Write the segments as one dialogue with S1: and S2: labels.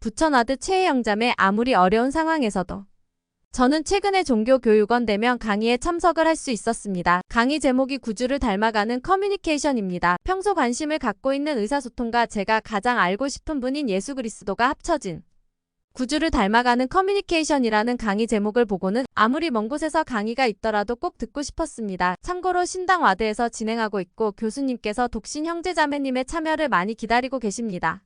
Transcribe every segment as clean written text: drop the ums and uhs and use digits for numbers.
S1: 붙여놔듯 최애영자매 아무리 어려운 상황에서도. 저는 최근에 종교교육원 대면 강의에 참석을 할 수 있었습니다. 강의 제목이 구주를 닮아가는 커뮤니케이션입니다. 평소 관심을 갖고 있는 의사소통과 제가 가장 알고 싶은 분인 예수 그리스도가 합쳐진 구주를 닮아가는 커뮤니케이션이라는 강의 제목을 보고는 아무리 먼 곳에서 강의가 있더라도 꼭 듣고 싶었습니다. 참고로 신당 와드에서 진행하고 있고 교수님께서 독신 형제자매님의 참여를 많이 기다리고 계십니다.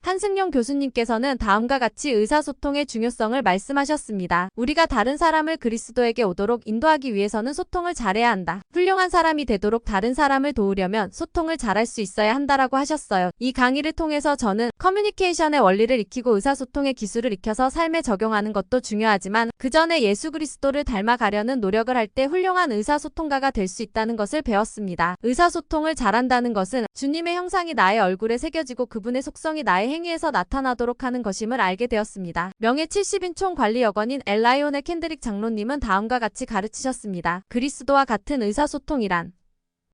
S1: 한승용 교수님께서는 다음과 같이 의사소통의 중요성을 말씀하셨습니다. 우리가 다른 사람을 그리스도에게 오도록 인도하기 위해서는 소통을 잘해야 한다. 훌륭한 사람이 되도록 다른 사람을 도우려면 소통을 잘할 수 있어야 한다라고 하셨어요. 이 강의를 통해서 저는 커뮤니케이션의 원리를 익히고 의사소통의 기술을 익혀서 삶에 적용하는 것도 중요하지만 그 전에 예수 그리스도를 닮아가려는 노력을 할 때 훌륭한 의사소통가가 될 수 있다는 것을 배웠습니다. 의사소통을 잘한다는 것은 주님의 형상이 나의 얼굴에 새겨지고 그분의 속성이 나의 행위에서 나타나도록 하는 것임을 알게 되었습니다. 명예 70인 총관리역원인 엘라이온의 캔드릭 장로님은 다음과 같이 가르치셨습니다. 그리스도와 같은 의사소통이란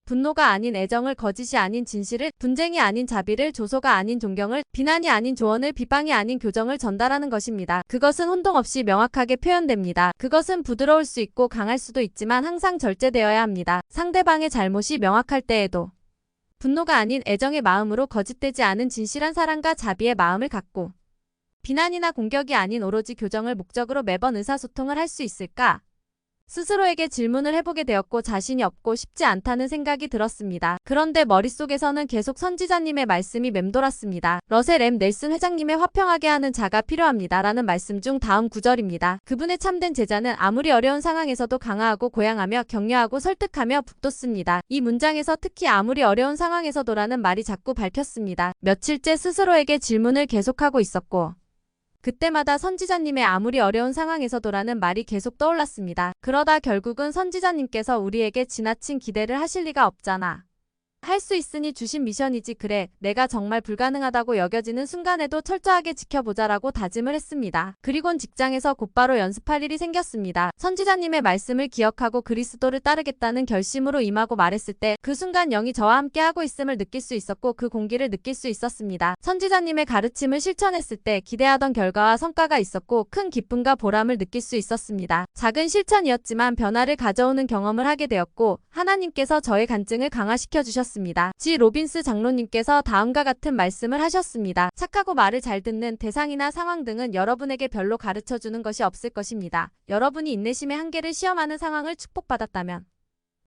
S1: 분노가 아닌 애정을, 거짓이 아닌 진실을, 분쟁이 아닌 자비를, 조소가 아닌 존경을, 비난이 아닌 조언을, 비방이 아닌 교정을 전달하는 것입니다. 그것은 혼동 없이 명확하게 표현됩니다. 그것은 부드러울 수 있고 강할 수도 있지만 항상 절제되어야 합니다. 상대방의 잘못이 명확할 때에도 분노가 아닌 애정의 마음으로 거짓되지 않은 진실한 사랑과 자비의 마음을 갖고 비난이나 공격이 아닌 오로지 교정을 목적으로 매번 의사소통을 할 수 있을까? 스스로에게 질문을 해보게 되었고 자신이 없고 쉽지 않다는 생각이 들었습니다. 그런데 머릿속에서는 계속 선지자님의 말씀이 맴돌았습니다. 러셀 M. 넬슨 회장님의 화평하게 하는 자가 필요합니다. 라는 말씀 중 다음 구절입니다. 그분의 참된 제자는 아무리 어려운 상황에서도 강화하고 고양하며 격려하고 설득하며 북돋습니다. 이 문장에서 특히 아무리 어려운 상황에서도라는 말이 자꾸 밝혔습니다. 며칠째 스스로에게 질문을 계속하고 있었고 그때마다 선지자님의 아무리 어려운 상황에서도라는 말이 계속 떠올랐습니다. 그러다 결국은 선지자님께서 우리에게 지나친 기대를 하실 리가 없잖아. 할 수 있으니 주신 미션이지. 그래, 내가 정말 불가능하다고 여겨지는 순간에도 철저하게 지켜보자라고 다짐을 했습니다. 그리곤 직장에서 곧바로 연습할 일이 생겼습니다. 선지자님의 말씀을 기억하고 그리스도를 따르겠다는 결심으로 임하고 말했을 때 그 순간 영이 저와 함께 하고 있음을 느낄 수 있었고 그 공기를 느낄 수 있었습니다. 선지자님의 가르침을 실천했을 때 기대하던 결과와 성과가 있었고 큰 기쁨과 보람을 느낄 수 있었습니다. 작은 실천이었지만 변화를 가져오는 경험을 하게 되었고 하나님께서 저의 간증을 강화시켜 주셨습니다. 지 로빈스 장로님께서 다음과 같은 말씀을 하셨습니다. 착하고 말을 잘 듣는 대상이나 상황 등은 여러분에게 별로 가르쳐주는 것이 없을 것입니다. 여러분이 인내심의 한계를 시험하는 상황을 축복받았다면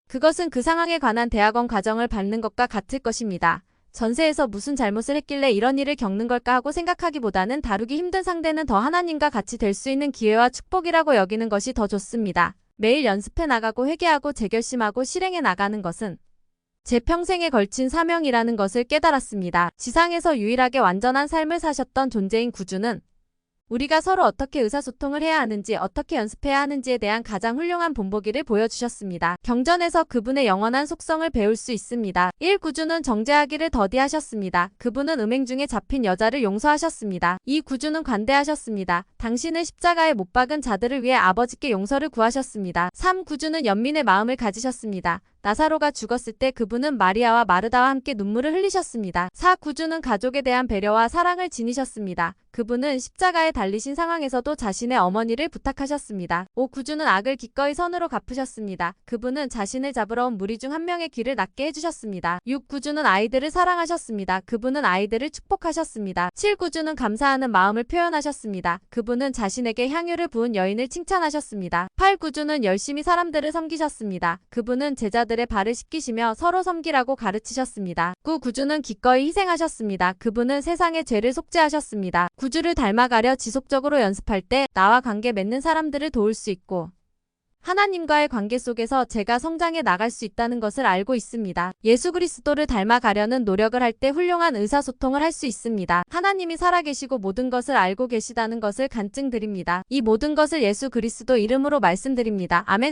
S1: 그것은 그 상황에 관한 대학원 과정을 받는 것과 같을 것입니다. 전세에서 무슨 잘못을 했길래 이런 일을 겪는 걸까 하고 생각하기보다는 다루기 힘든 상대는 더 하나님과 같이 될 수 있는 기회와 축복이라고 여기는 것이 더 좋습니다. 매일 연습해 나가고 회개하고 재결심하고 실행해 나가는 것은 제 평생에 걸친 사명이라는 것을 깨달았습니다. 지상에서 유일하게 완전한 삶을 사셨던 존재인 구주는 우리가 서로 어떻게 의사소통을 해야 하는지, 어떻게 연습해야 하는지에 대한 가장 훌륭한 본보기를 보여주셨습니다. 경전에서 그분의 영원한 속성을 배울 수 있습니다. 1. 구주는 정죄하기를 더디하셨습니다. 그분은 음행 중에 잡힌 여자를 용서하셨습니다. 2. 구주는 관대하셨습니다. 당신을 십자가에 못 박은 자들을 위해 아버지께 용서를 구하셨습니다. 3. 구주는 연민의 마음을 가지셨습니다. 나사로가 죽었을 때 그분은 마리아와 마르다와 함께 눈물을 흘리셨습니다. 4. 구주는 가족에 대한 배려와 사랑을 지니셨습니다. 그분은 십자가에 달리신 상황에서도 자신의 어머니를 부탁하셨습니다. 5. 구주는 악을 기꺼이 선으로 갚으셨습니다. 그분은 자신을 잡으러 온 무리 중 한 명의 귀를 낫게 해주셨습니다. 6. 구주는 아이들을 사랑하셨습니다. 그분은 아이들을 축복하셨습니다. 7. 구주는 감사하는 마음을 표현하셨습니다. 그분은 자신에게 향유를 부은 여인을 칭찬하셨습니다. 8. 구주는 열심히 사람들을 섬기셨습니다. 그분은 제자들의 발을 씻기시며 서로 섬기라고 가르치셨습니다. 9. 구주는 기꺼이 희생하셨습니다. 그분은 세상의 죄를 속죄하셨습니다. 구주를 닮아가려 지속적으로 연습할 때 나와 관계 맺는 사람들을 도울 수 있고 하나님과의 관계 속에서 제가 성장해 나갈 수 있다는 것을 알고 있습니다. 예수 그리스도를 닮아가려는 노력을 할 때 훌륭한 의사소통을 할 수 있습니다. 하나님이 살아계시고 모든 것을 알고 계시다는 것을 간증드립니다. 이 모든 것을 예수 그리스도 이름으로 말씀드립니다. 아멘.